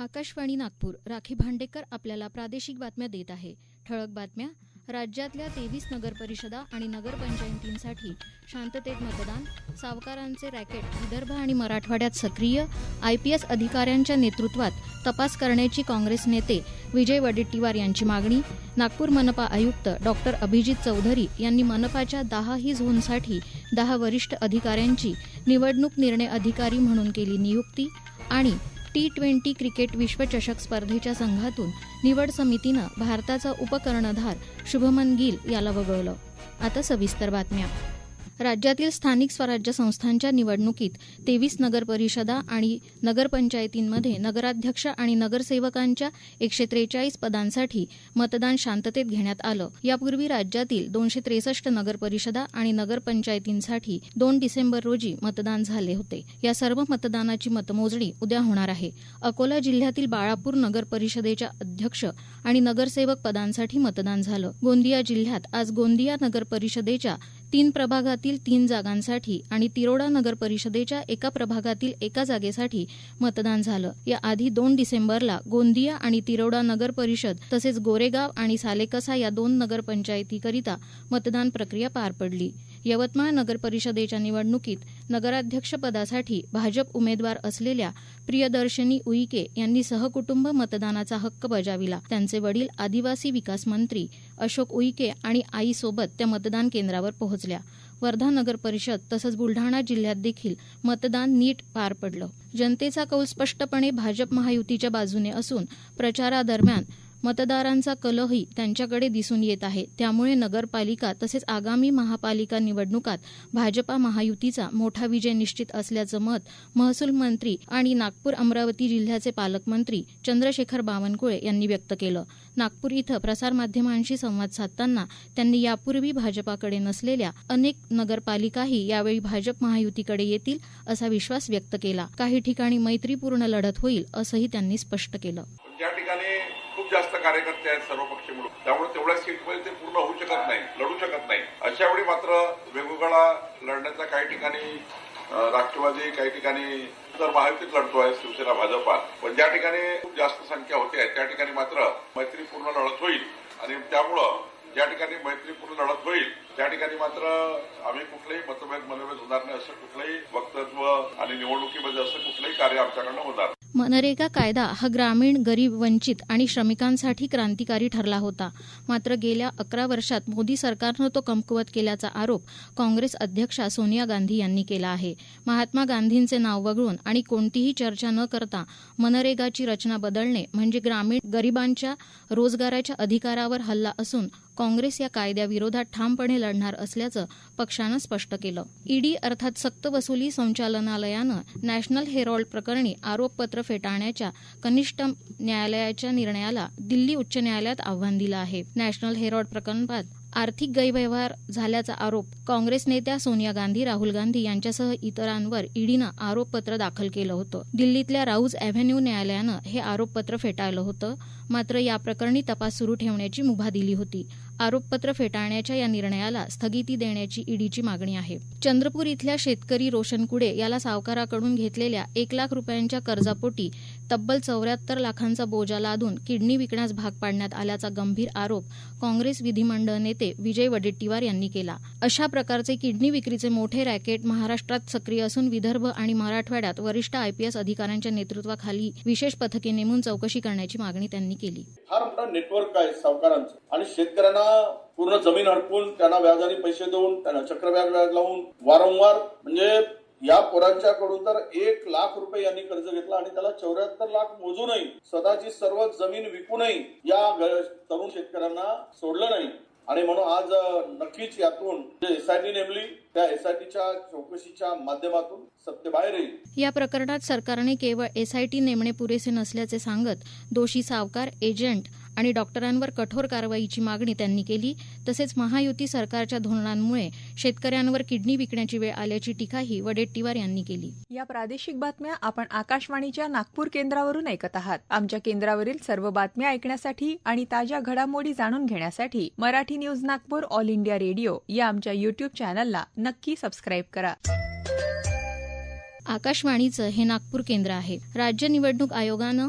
आकाशवाणी नागपूर. राखी भांडेकर आपल्याला प्रादेशिक बातम्या देत आहे. ठळक बातम्या. राज्यातल्या 23 नगरपरिषदा आणि नगरपंचायतींसाठी शांततेत मतदान. सावकारांचे रॅकेट विदर्भ आणि मराठवाड्यात सक्रिय. IPS अधिकाऱ्यांच्या नेतृत्वात तपास करण्याची काँग्रेस नेते विजय वडेट्टीवार यांची मागणी. नागपूर मनपा आयुक्त डॉ. अभिजित चौधरी यांनी मनपाच्या 10ही झोनसाठी 10 वरिष्ठ अधिकाऱ्यांची निवडणूक निर्णय अधिकारी म्हणून केली नियुक्ती. आणि T20 क्रिकेट विश्वचषक स्पर्धेच्या संघातून निवड समितीनं भारताचा उपकर्णधार शुभमन गिल याला वगळलं. आता सविस्तर बातम्या. राज्यातील स्थानिक स्वराज्य संस्थांच्या निवडणुकीत 23 नगरपरिषदा आणि नगरपंचायतींमध्ये नगराध्यक्ष आणि नगरसेवकांच्या 143 पदांसाठी मतदान शांततेत घेण्यात आलं. यापूर्वी राज्यातील 263 नगरपरिषदा आणि नगरपंचायतींसाठी 2 डिसेंबर रोजी मतदान झाले होते. या सर्व मतदानाची मतमोजणी उद्या होणार आहे. अकोला जिल्ह्यातील बाळापूर नगरपरिषदेच्या अध्यक्ष आणि नगरसेवक पदांसाठी मतदान झालं. गोंदिया जिल्ह्यात आज गोंदिया नगरपरिषदेच्या 3 प्रभागातील 3 जागांसाठी आणि तिरोडा नगर परिषदेच्या एका प्रभागातील एका जागेसाठी मतदान झालं. याआधी 2 डिसेंबरला गोंदिया आणि तिरोडा नगर परिषद तसेच गोरेगाव आणि सालेकसा या 2 नगरपंचायतीकरिता मतदान प्रक्रिया पार पडली. यवतमाळ नगर परिषदेच्या निवडणुकीत नगराध्यक्षपदासाठी भाजप उमेदवार असलेल्या प्रियदर्शनी उईके यांनी सहकुटुंब मतदानाचा हक्क बजाविला. त्यांचे वडील आदिवासी विकास मंत्री अशोक उईके आणि आईसोबत त्या मतदान केंद्रावर पोहोचल्या. वर्धा नगर परिषद तसंच बुलढाणा जिल्ह्यात देखील मतदान नीट पार पडलं. जनतेचा कौल स्पष्टपणे भाजप महायुतीच्या बाजूने असून प्रचारादरम्यान मतदारांचा कलही त्यांच्याकडे दिसून येत आहे. त्यामुळे नगरपालिका तसेच आगामी महापालिका निवडणुकात भाजपा महायुतीचा मोठा विजय निश्चित असल्याचं मत महसूल मंत्री आणि नागपूर अमरावती जिल्ह्याचे पालकमंत्री चंद्रशेखर बावनकुळे यांनी व्यक्त केलं. नागपूर इथं प्रसारमाध्यमांशी संवाद साधताना त्यांनी यापूर्वी भाजपाकडे नसलेल्या अनेक नगरपालिकाही यावेळी भाजप महायुतीकडे येतील असा विश्वास व्यक्त केला. काही ठिकाणी मैत्रीपूर्ण लढत होईल असंही त्यांनी स्पष्ट केलं. ज्या ठिकाणी खूप जास्त कार्यकर्ते आहेत सर्व पक्ष मिळून, त्यामुळे तेवढ्या सीटमध्ये ते पूर्ण होऊ शकत नाही, लढू शकत नाही. अशा वेळी मात्र वेगवेगळा लढण्याचा काही ठिकाणी राष्ट्रवादी, काही ठिकाणी तर महायुतीत लढतोय शिवसेना भाजपा, पण ज्या ठिकाणी खूप जास्त संख्या होते त्या ठिकाणी मात्र मैत्रीपूर्ण लढत होईल. आणि त्यामुळं ज्या ठिकाणी मैत्रीपूर्ण लढत होईल त्या ठिकाणी मात्र आम्ही कुठलेही मनभेद होणार नाही, असं कुठलंही वक्तव्य आणि निवडणुकीमध्ये असं कुठलंही कार्य आमच्याकडनं होणार. मनरेगा कायदा हा ग्रामीण, गरीब, वंचित आणि श्रमिकांसाठी क्रांतिकारी ठरला होता. मात्र गेल्या 11 वर्षात मोदी सरकारनं तो कमकुवत केल्याचा आरोप काँग्रेस अध्यक्षा सोनिया गांधी यांनी केला आहे. महात्मा गांधींचे नाव वगळून आणि कोणतीही चर्चा न करता मनरेगाची रचना बदलणे म्हणजे ग्रामीण गरिबांच्या रोजगाराच्या अधिकारावर हल्ला असून काँग्रेस या कायद्याविरोधात ठामपणे लढणार असल्याचं पक्षानं स्पष्ट केलं. ईडी अर्थात सक्तवसुली संचालनालयानं नॅशनल हेरॉल्ड प्रकरणी आरोपपत्र फेटाळण्याच्या कनिष्ठ न्यायालयाच्या निर्णयाला दिल्ली उच्च न्यायालयात आव्हान दिलं आहे. नॅशनल हेरॉल्ड प्रकरणात आर्थिक गैरव्यवहार झाल्याचा आरोप काँग्रेस नेत्या सोनिया गांधी, राहुल गांधी यांच्यासह इतरांवर ईडीनं आरोपपत्र दाखल केलं होतं. दिल्लीतल्या राऊज अॅव्हेन्यू न्यायालयानं हे आरोपपत्र फेटाळलं होतं. मात्र या प्रकरणी तपास सुरू ठेवण्याची मुभा दिली होती. आरोपपत्र फेटाळण्याच्या या निर्णयाला स्थगिती देण्याची ईडीची मागणी आहे. चंद्रपूर इथल्या शेतकरी रोशन कुडे याला सावकाराकडून घेतलेल्या 1 लाख रुपयांच्या कर्जापोटी तब्बल 74 लाखांचा बोजा लादून किडनी विकण्यास भाग पाडण्यात आल्याचा गंभीर आरोप काँग्रेस विधिमंडळ नेते विजय वडेट्टीवार यांनी केला. अशा प्रकारचे किडनी विक्रीचे मोठे रॅकेट महाराष्ट्रात सक्रिय असून विदर्भ आणि मराठवाड्यात वरिष्ठ IPS अधिकाऱ्यांच्या नेतृत्वाखाली विशेष पथके नेमून चौकशी करण्याची मागणी त्यांनी केली. फार मोठा नेटवर्क आहे सावकारांचं आणि शेतकऱ्यांना पूर्ण जमीन हडपून त्यांना व्याजाने पैसे देऊन त्यांना चक्रव्याज लावून वारंवार म्हणजे या पोरांच्याकडून तर 1 लाख रुपये यांनी कर्ज घेतला आणि त्याला 74 लाख मोजूनही स्वतःची सर्व जमीन विकूनही या तरुण शेतकऱ्यांना सोडलं नाही. आणि म्हणून आज नक्कीच यातून जे SIT नेमली त्या SITच्या चौकशीच्या माध्यमातून सत्य बाहेर येईल. या प्रकरणात सरकारने केवळ SIT नेमणे पुरेसे नसल्याचे सांगत दोषी सावकार, एजंट आणि डॉक्टरांवर कठोर कारवाईची मागणी त्यांनी केली. तसेच महायुती सरकारच्या धोरणांमुळे शेतकऱ्यांवर किडनी विकण्याची वेळ आल्याची टीकाही वडेट्टीवार यांनी केली. या प्रादेशिक बातम्या आपण आकाशवाणीच्या नागपूर केंद्रावरून ऐकत आहात. आमच्या केंद्रावरील सर्व बातम्या ऐकण्यासाठी आणि ताज्या घडामोडी जाणून घेण्यासाठी Marathi news Nagpur all India radio या आमच्या YouTube चॅनलला नक्की सबस्क्राईब करा. आकाशवाणीचं हे नागपूर केंद्र आहे. राज्य निवडणूक आयोगानं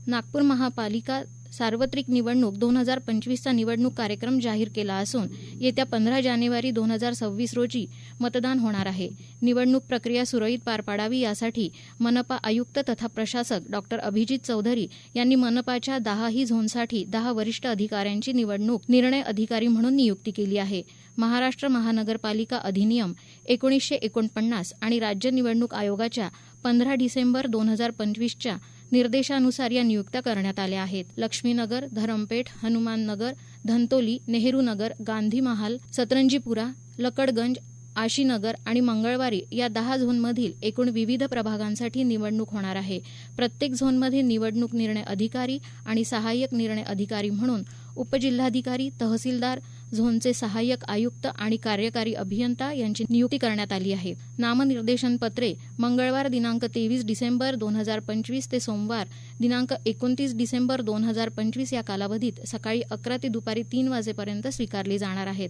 नागपूर महापालिका सार्वत्रिक निवडणूक 2025चा निवडणूक कार्यक्रम जाहीर केला असून येत्या 15 जानेवारी 2026 रोजी मतदान होणार आहे. निवडणूक प्रक्रिया सुरळीत पार पाडावी यासाठी मनपा आयुक्त तथा प्रशासक डॉक्टर अभिजित चौधरी यांनी मनपाच्या 10ही झोनसाठी 10 वरिष्ठ अधिकाऱ्यांची निवडणूक निर्णय अधिकारी म्हणून नियुक्ती केली आहे. महाराष्ट्र महानगरपालिका अधिनियम 1949 आणि राज्य निवडणूक आयोगाच्या 15 डिसेंबर 2025च्या निर्देशानुसार या नियुक्त्या करण्यात आल्या आहेत. लक्ष्मीनगर, धरमपेठ, हनुमाननगर, धंतोली, नेहरू नगर, गांधी महाल, सतरंजीपुरा, लकडगंज, आशीनगर आणि मंगळवारी या 10 झोनमधील एकूण विविध प्रभागांसाठी निवडणूक होणार आहे. प्रत्येक झोनमध्ये निवडणूक निर्णय अधिकारी आणि सहाय्यक निर्णय अधिकारी म्हणून उपजिल्हाधिकारी, तहसीलदार, झोनचे सहाय्यक आयुक्त आणि कार्यकारी अभियंता यांची नियुक्ती करण्यात आली आहे. नामनिर्देशन पत्रे मंगळवार दिनांक 23 डिसेंबर 2025 ते सोमवार दिनांक 29 डिसेंबर 2025 या कालावधीत सकाळी 11 ते दुपारी 3 वाजेपर्यंत स्वीकारली जाणार आहेत.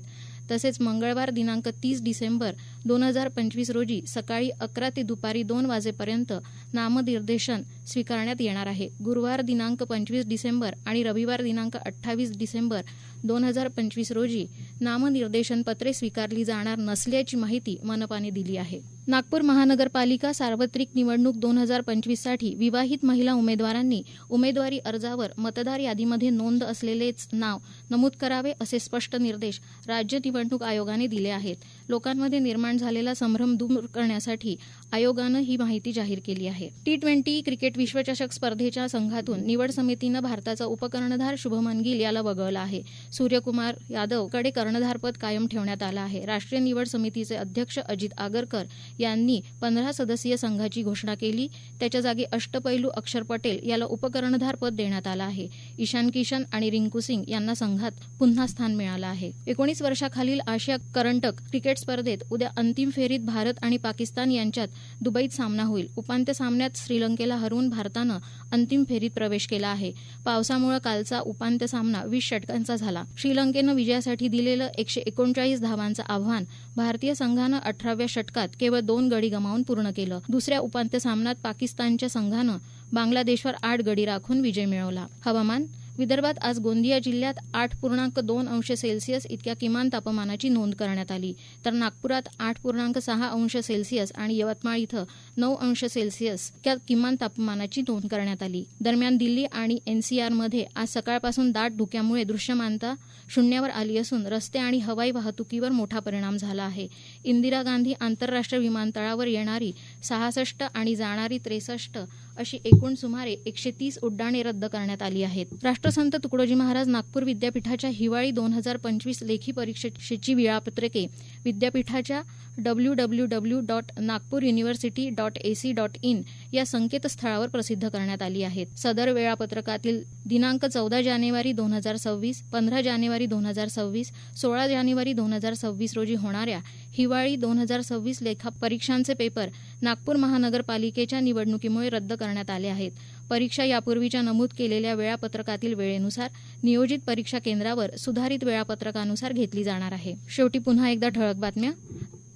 तसेच मंगळवार दिनांक 30 डिसेंबर 2025 रोजी सकाळी 11 ते दुपारी 2 वाजेपर्यंत नामनिर्देशन स्वीकारण्यात येणार आहे. गुरुवार दिनांक 25 डिसेंबर आणि रविवार दिनांक 28 डिसेंबर 2025 रोजी नामनिर्देशन पत्रे स्वीकारली जाणार नसल्याची माहिती मनपाने दिली आहे. नागपूर महानगरपालिका सार्वत्रिक निवडणूक 2025साठी विवाहित महिला उमेदवारांनी उमेदवारी अर्जावर मतदार यादीमध्ये नोंद असलेलेच नाव नमूद करावे असे स्पष्ट निर्देश राज्य निवडणूक आयोगाने दिले आहेत. लोकांमध्ये निर्माण झालेला संभ्रम दूर करण्यासाठी आयोगानं ही माहिती जाहीर केली आहे. T20 क्रिकेट विश्वचषक स्पर्धेच्या संघातून निवड समितीनं भारताचा उपकर्णधार शुभमन गिल याला वगळलं आहे. सूर्यकुमार यादवकडे कर्णधारपद कायम ठेवण्यात आलं आहे. राष्ट्रीय निवड समितीचे अध्यक्ष अजित आगरकर यांनी 15 सदस्यीय संघाची घोषणा केली. त्याच्या जागी अष्टपैलू अक्षर पटेल याला उपकर्णधारपद देण्यात आलं आहे. ईशान किशन आणि रिंकू सिंग यांना संघात पुन्हा स्थान मिळालं आहे. 19 वर्षाखालील आशिया करंडक क्रिकेट स्पर्धेत उद्या अंतिम फेरीत भारत आणि पाकिस्तान यांच्यात दुबईत सामना होईल. उपांत्य सामन्यात श्रीलंकेला हरवून भारतानं अंतिम फेरीत प्रवेश केला आहे. पावसामुळे कालचा उपांत्य सामना 20 षटकांचा झाला. श्रीलंकेनं विजयासाठी दिलेलं 139 धावांचं आव्हान भारतीय संघानं 18व्या षटकात केवळ 2 गडी गमावून पूर्ण केलं. दुसऱ्या उपांत्य सामन्यात पाकिस्तानच्या संघानं बांगलादेशवर 8 गडी राखून विजय मिळवला. हवामान विदर्भात आज गोंदिया जिल्ह्यात 8.2 अंश सेल्सिअस इतक्या किमान तापमानाची नोंद करण्यात आली, तर नागपुरात 8.6 अंश सेल्सिअस आणि यवतमाळ इथं 9 अंश सेल्सिअस इतक्या किमान तापमानाची नोंद करण्यात आली. दरम्यान दिल्ली आणि NCRमध्ये आज सकाळपासून दाट धुक्यामुळे दृश्यमानता शून्यावर आली असून रस्ते आणि हवाई वाहतुकीवर मोठा परिणाम झाला आहे. इंदिरा गांधी आंतरराष्ट्रीय विमानतळावर येणारी 66 आणि जाणारी 63 अशी एकूण सुमारे 130 उड्डाणे रद्द करण्यात आली आहेत. राष्ट्रसंत तुकडोजी महाराज नागपूर विद्यापीठाच्या हिवाळी 2025 लेखी परीक्षेची वेळापत्रके विद्यापीठाच्या www.nagpuruniversity.ac.in या संकेतस्थळावर प्रसिद्ध करण्यात आली आहेत. सदर वेळापत्रकातील दिनांक 14 जानेवारी 2026, 15 जानेवारी 2026, 16 जानेवारी 2026 रोजी होणाऱ्या हिवाळी 2026 लेखा परीक्षांचे पेपर नागपूर महानगरपालिकेच्या निवडणुकीमुळे रद्द करण्यात आले आहेत. परीक्षा यापूर्वीच्या नमूद केलेल्या वेळापत्रकातील वेळेनुसार नियोजित परीक्षा केंद्रावर सुधारित वेळापत्रकानुसार घेतली जाणार आहे. शेवटी पुन्हा एकदा ठळक बातम्या.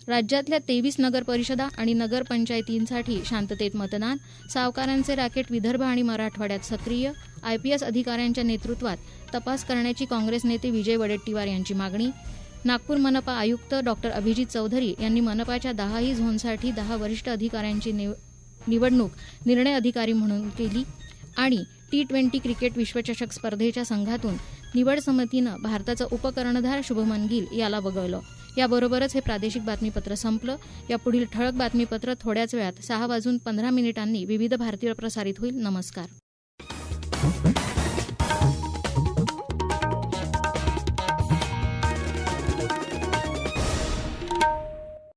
राज्यातल्या 23 नगर परिषदा आणि नगरपंचायतींसाठी शांततेत मतदान. सावकारांचे रॅकेट विदर्भ आणि मराठवाड्यात सक्रिय. IPS अधिकाऱ्यांच्या नेतृत्वात तपास करण्याची काँग्रेस नेते विजय वडेट्टीवार यांची मागणी. नागपूर मनपा आयुक्त डॉक्टर अभिजित चौधरी यांनी मनपाच्या 10ही झोनसाठी 10 वरिष्ठ अधिकाऱ्यांची निवडणूक निर्णय अधिकारी म्हणून केली. आणि T20 क्रिकेट विश्वचषक स्पर्धेच्या संघातून निवड समितीनं भारताचा उपकर्णधार शुभमन गिल याला वगळलं. याबरोबरच हे प्रादेशिक बातमीपत्र संपलं. यापुढील ठळक बातमीपत्र थोड्याच वेळात 6:15 विविध भारतीवर प्रसारित होईल. नमस्कार.